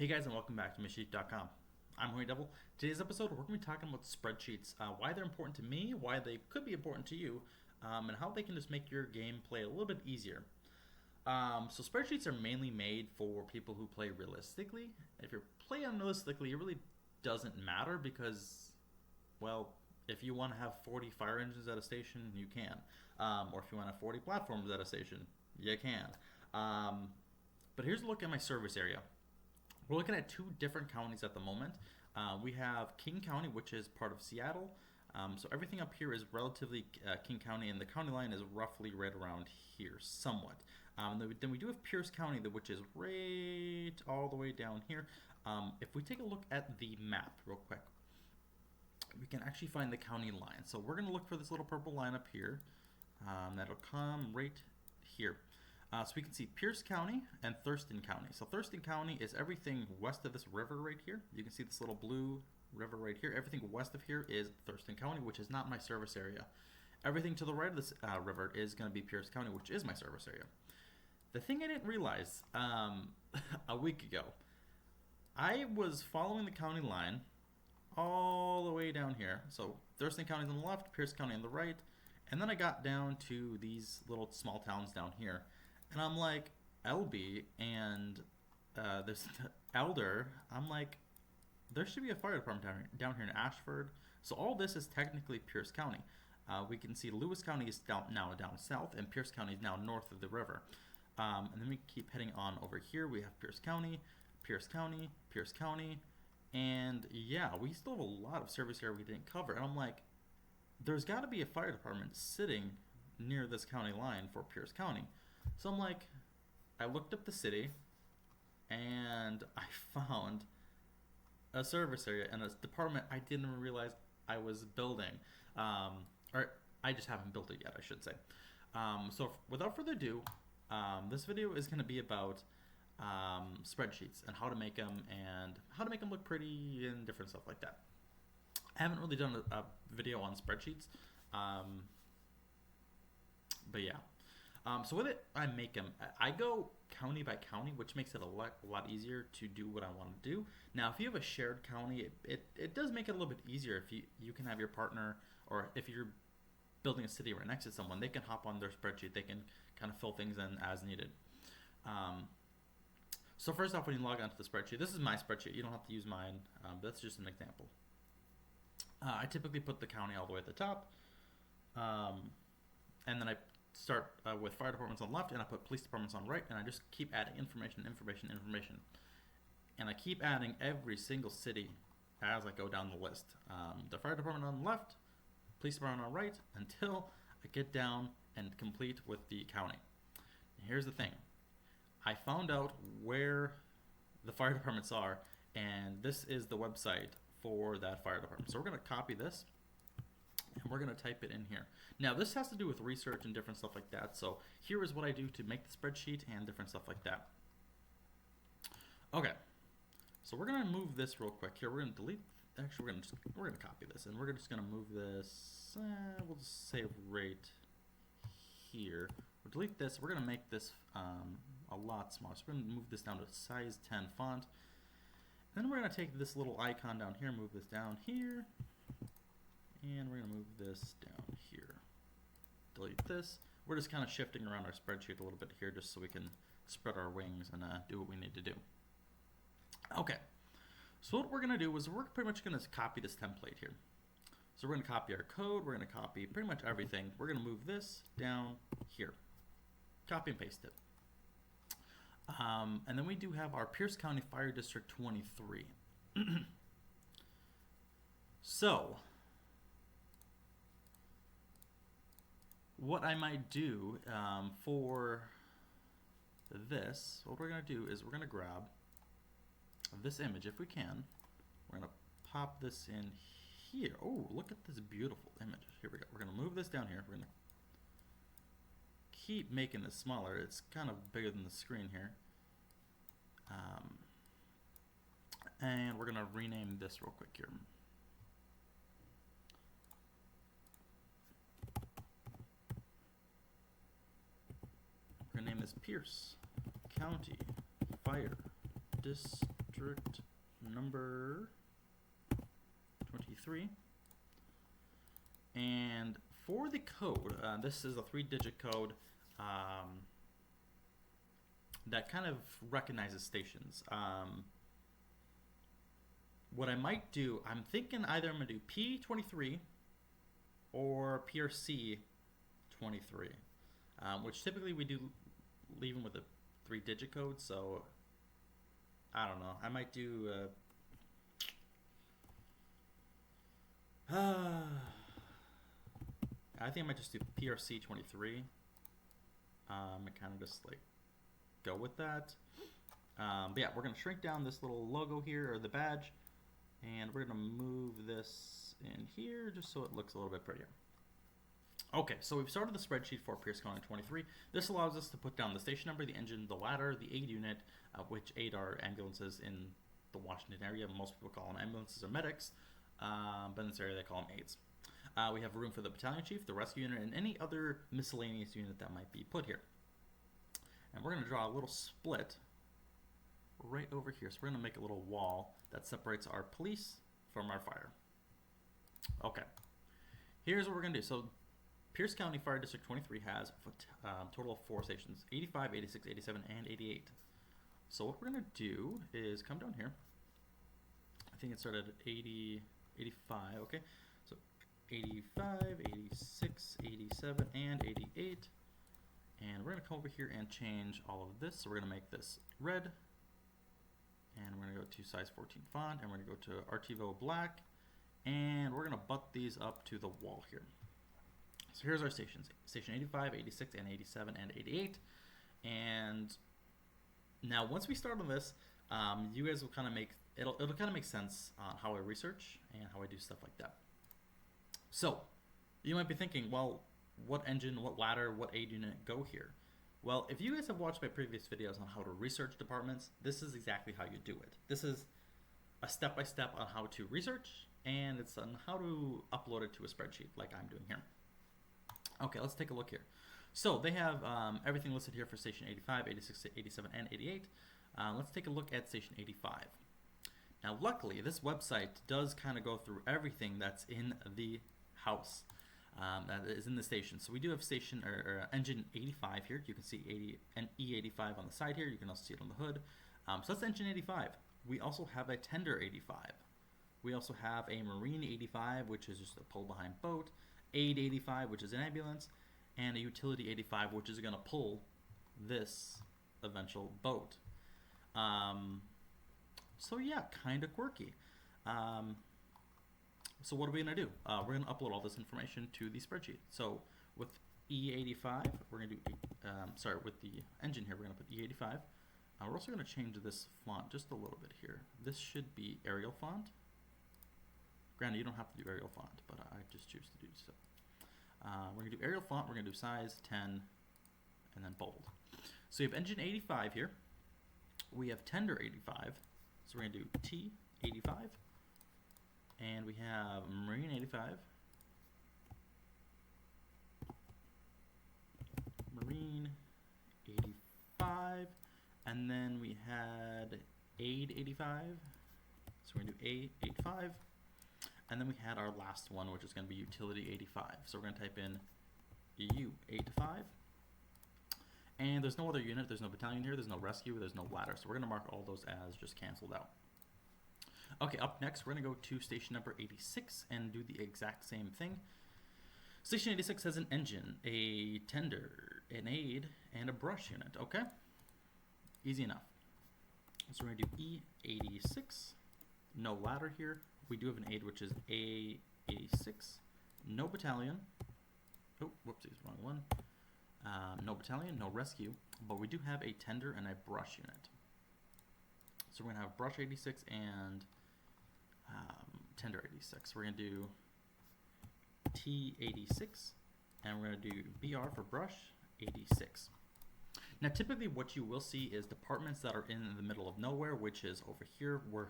Hey guys, and welcome back to Spreadsheet.com. I'm Holy Devil. Today's episode, we're going to be talking about spreadsheets, why they're important to me, why they could be important to you, and how they can just make your gameplay a little bit easier. So spreadsheets are mainly made for people who play realistically. If you're playing unrealistically, it really doesn't matter because, well, if you want to have 40 fire engines at a station, you can. Or if you want to have 40 platforms at a station, you can. But here's a look at my service area. We're looking at two different counties at the moment. We have King County, which is part of Seattle. So everything up here is relatively King County, and the county line is roughly right around here, somewhat. Then we do have Pierce County, which is right all the way down here. If we take a look at the map real quick, we can actually find the county line. So we're going to look for this little purple line up here. That'll come right here. So we can see Pierce County and Thurston County. So Thurston County is everything west of this river right here. You can see this little blue river right here. Everything west of here is Thurston County, which is not my service area. Everything to the right of this river is going to be Pierce County, which is my service area. The thing I didn't realize a week ago, I was following the county line all the way down here. So Thurston County is on the left, Pierce County on the right, and then I got down to these little small towns down here. And I'm like, LB and this Elder, I'm like, there should be a fire department down here in Ashford. So all this is technically Pierce County. We can see Lewis County is now down south, and Pierce County is now north of the river. And then we keep heading on over here. We have Pierce County, Pierce County, Pierce County. And yeah, we still have a lot of service area we didn't cover. And I'm like, there's got to be a fire department sitting near this county line for Pierce County. So I'm like, I looked up the city, and I found a service area and a department I didn't even realize I was building. Or I just haven't built it yet, I should say. So without further ado, this video is going to be about spreadsheets and how to make them look pretty and different stuff like that. I haven't really done a video on spreadsheets, but yeah. So with it, I make them. I go county by county, which makes it a lot easier to do what I want to do. Now, if you have a shared county, it does make it a little bit easier if you can have your partner, or if you're building a city right next to someone, they can hop on their spreadsheet. They can kind of fill things in as needed. So first off, when you log onto the spreadsheet, this is my spreadsheet. You don't have to use mine. That's just an example. I typically put the county all the way at the top, and then I start with fire departments on left, and I put police departments on right, and I just keep adding information. And I keep adding every single city as I go down the list. The fire department on the left, police department on right, until I get down and complete with the county. And here's the thing. I found out where the fire departments are, and this is the website for that fire department. So we're going to copy this, and we're going to type it in here. Now, this has to do with research and different stuff like that. So here is what I do to make the spreadsheet and different stuff like that. Okay, so we're going to move this real quick here. We're going to delete. Actually, we're going to copy this, and we're just going to move this. We'll just say right here. We'll delete this. We're going to make this a lot smaller. So we're going to move this down to size 10 font. Then we're going to take this little icon down here, move this down here, and we're going to move this down here. Delete this. We're just kind of shifting around our spreadsheet a little bit here just so we can spread our wings and do what we need to do. Okay, so what we're going to do is we're pretty much going to copy this template here. So we're going to copy our code. We're going to copy pretty much everything. We're going to move this down here. Copy and paste it. And then we do have our Pierce County Fire District 23. So what I might do for this, what we're going to do is we're going to grab this image if we can. We're going to pop this in here. Oh, look at this beautiful image. Here we go. We're going to move this down here. We're going to keep making this smaller. It's kind of bigger than the screen here. And we're going to rename this real quick here. We're going to name this Pierce County Fire District District number 23. And for the code, this is a 3-digit code that kind of recognizes stations. What I might do, I'm thinking either I'm going to do P23 or PRC 23, which typically we do leave them with a 3-digit code, so I don't know. I might do I think I might just do PRC 23 and kind of just like go with that. But yeah, we're going to shrink down this little logo here, or the badge, and we're going to move this in here just so it looks a little bit prettier. Okay, so we've started the spreadsheet for Pierce County 23. This allows us to put down the station number, the engine, the ladder, the aid unit, which aid are ambulances in the Washington area. Most people call them ambulances or medics, but in this area they call them aids. We have room for the battalion chief, the rescue unit, and any other miscellaneous unit that might be put here. And we're going to draw a little split right over here. So we're going to make a little wall that separates our police from our fire. Okay, here's what we're going to do. So Pierce County Fire District 23 has a total of 4 stations, 85, 86, 87, and 88. So what we're going to do is come down here. I think it started at 80, 85, okay. So 85, 86, 87, and 88. And we're going to come over here and change all of this. So we're going to make this red. And we're going to go to size 14 font. And we're going to go to Archivo black. And we're going to butt these up to the wall here. So here's our stations, station 85, 86, and 87, and 88. And now once we start on this, you guys will kind of make, it'll kind of make sense on how I research and how I do stuff like that. So you might be thinking, well, what engine, what ladder, what aid unit go here? Well, if you guys have watched my previous videos on how to research departments, this is exactly how you do it. This is a step-by-step on how to research, and it's on how to upload it to a spreadsheet like I'm doing here. Okay, let's take a look here. So they have everything listed here for station 85, 86, 87, and 88. Let's take a look at station 85. Now, luckily, this website does kind of go through everything that's in the house, that is in the station. So we do have station or engine 85 here. You can see 80 and E85 on the side here. You can also see it on the hood. So that's engine 85. We also have a tender 85. We also have a marine 85, which is just a pull behind boat. Aid 85, which is an ambulance, and a utility 85, which is going to pull this eventual boat. So yeah, kind of quirky. So what are we going to do? We're going to upload all this information to the spreadsheet. So with E85, we're going to do, with the engine here, we're going to put E85. We're also going to change this font just a little bit here. This should be Arial font. Granted, you don't have to do Arial font, but I just choose to do so. We're going to do Arial font, we're going to do size 10, and then bold. So we have engine 85 here. We have tender 85. So we're going to do T85. And we have marine 85. Marine 85. And then we had aid 85. So we're going to do A85. And then we had our last one, which is going to be utility 85. So we're going to type in EU85. And there's no other unit, there's no battalion here, there's no rescue, there's no ladder. So we're going to mark all those as just canceled out. Okay, up next, we're going to go to station number 86 and do the exact same thing. Station 86 has an engine, a tender, an aid, and a brush unit. Okay? Easy enough. So we're going to do E86. No ladder here. We do have an aid, which is A86. No battalion. Oh, whoopsies, wrong one. No battalion, no rescue, but we do have a tender and a brush unit. So we're going to have brush 86 and tender 86. We're going to do T86, and we're going to do BR for brush 86. Now, typically what you will see is departments that are in the middle of nowhere, which is over here. We're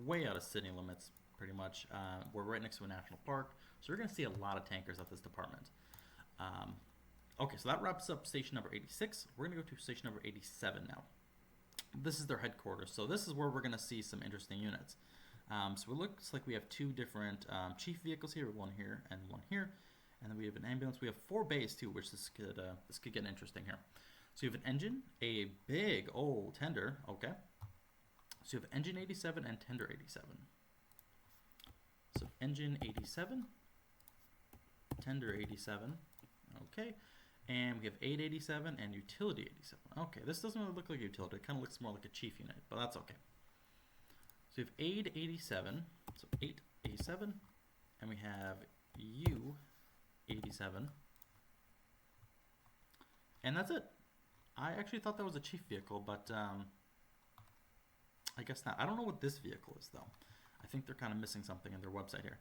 way out of city limits, pretty much. We're right next to a national park, so you're going to see a lot of tankers at this department. Okay, so that wraps up station number 86. We're going to go to station number 87 now. This is their headquarters, so this is where we're going to see some interesting units. So it looks like we have two different chief vehicles here, one here and one here, and then we have an ambulance. We have 4 bays too, which this could get interesting here. So you have an engine, a big old tender, okay. So you have engine 87 and tender 87. So engine 87, tender 87, okay. And we have 887 and utility 87. Okay, this doesn't really look like a utility. It kind of looks more like a chief unit, but that's okay. So we have 887, so 887, and we have U87, and that's it. I actually thought that was a chief vehicle, but I guess not. I don't know what this vehicle is, though. I think they're kind of missing something in their website here,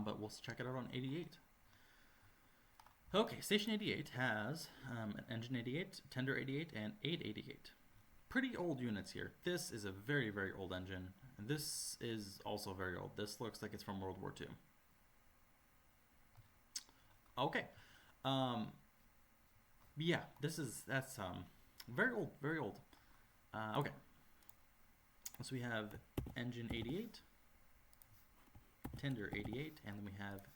but we'll check it out on 88. Okay, Station 88 has an engine 88, tender 88, and 888. Pretty old units here. This is a very, very old engine, and this is also very old. This looks like it's from World War II. Okay, yeah, that's very old, very old. Okay, so we have engine 88, tender 88, and then we have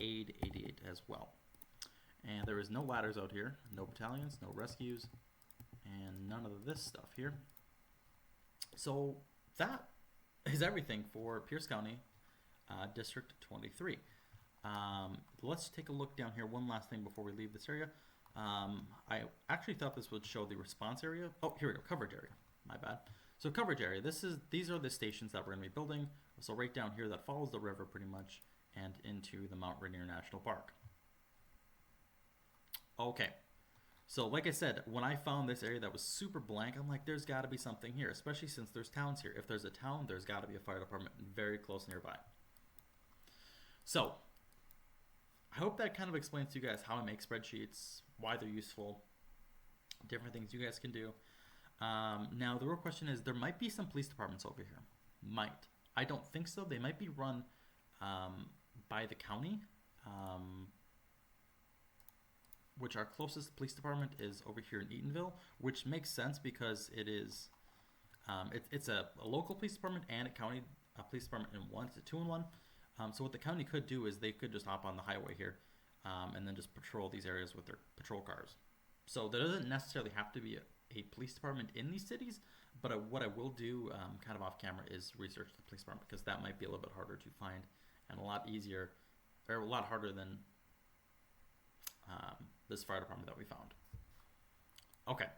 aid 88 as well. And there is no ladders out here, no battalions, no rescues, and none of this stuff here. So that is everything for Pierce County, District 23. Let's take a look down here. One last thing before we leave this area. I actually thought this would show the response area. Oh, here we go, coverage area. My bad. So coverage area. These are the stations that we're going to be building. So right down here, that follows the river pretty much, and into the Mount Rainier National Park. Okay, so like I said, when I found this area that was super blank, I'm like, there's got to be something here, especially since there's towns here. If there's a town, there's got to be a fire department very close nearby. So I hope that kind of explains to you guys how I make spreadsheets, why they're useful, different things you guys can do. Now, the real question is, there might be some police departments over here. Might. I don't think so. They might be run by the county. Which our closest police department is over here in Eatonville, which makes sense because it is, it's a local police department and a county police department in one. It's a 2-in-1. So what the county could do is they could just hop on the highway here and then just patrol these areas with their patrol cars. So there doesn't necessarily have to be a police department in these cities, but what I will do kind of off camera is research the police department, because that might be a little bit harder to find and a lot easier, or a lot harder than this fire department that we found. Okay,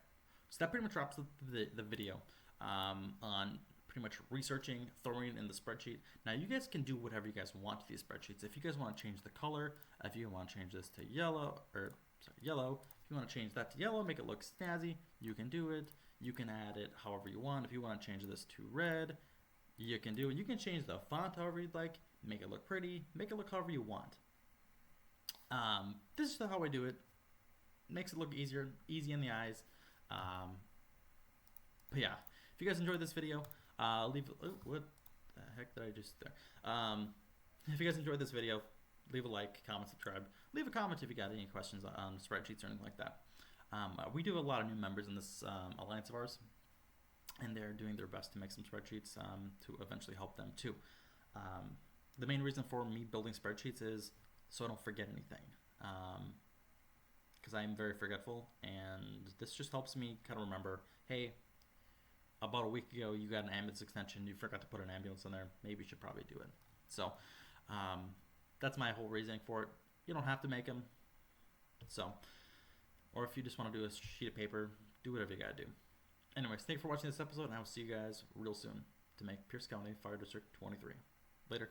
so that pretty much wraps up the video on pretty much researching, throwing it in the spreadsheet. Now you guys can do whatever you guys want to these spreadsheets. If you guys want to change the color, if you want to change this to yellow, if you want to change that to yellow, make it look snazzy, you can do it. You can add it however you want. If you want to change this to red, you can do it. You can change the font however you'd like, make it look pretty, make it look however you want. This is how I do it. Makes it look easier, easy in the eyes. But yeah, if you guys enjoyed this video, leave. What the heck did I just? If you guys enjoyed this video, leave a like, comment, subscribe. Leave a comment if you got any questions on spreadsheets or anything like that. We do have a lot of new members in this alliance of ours, and they're doing their best to make some spreadsheets to eventually help them too. The main reason for me building spreadsheets is so I don't forget anything, because I am very forgetful, and this just helps me kind of remember, hey, about a week ago you got an ambulance extension, you forgot to put an ambulance in there, maybe you should probably do it. So that's my whole reasoning for it. You don't have to make them, so, or if you just want to do a sheet of paper, do whatever you gotta do. Anyways, thank you for watching this episode, and I will see you guys real soon to make Pierce County Fire District 23. Later.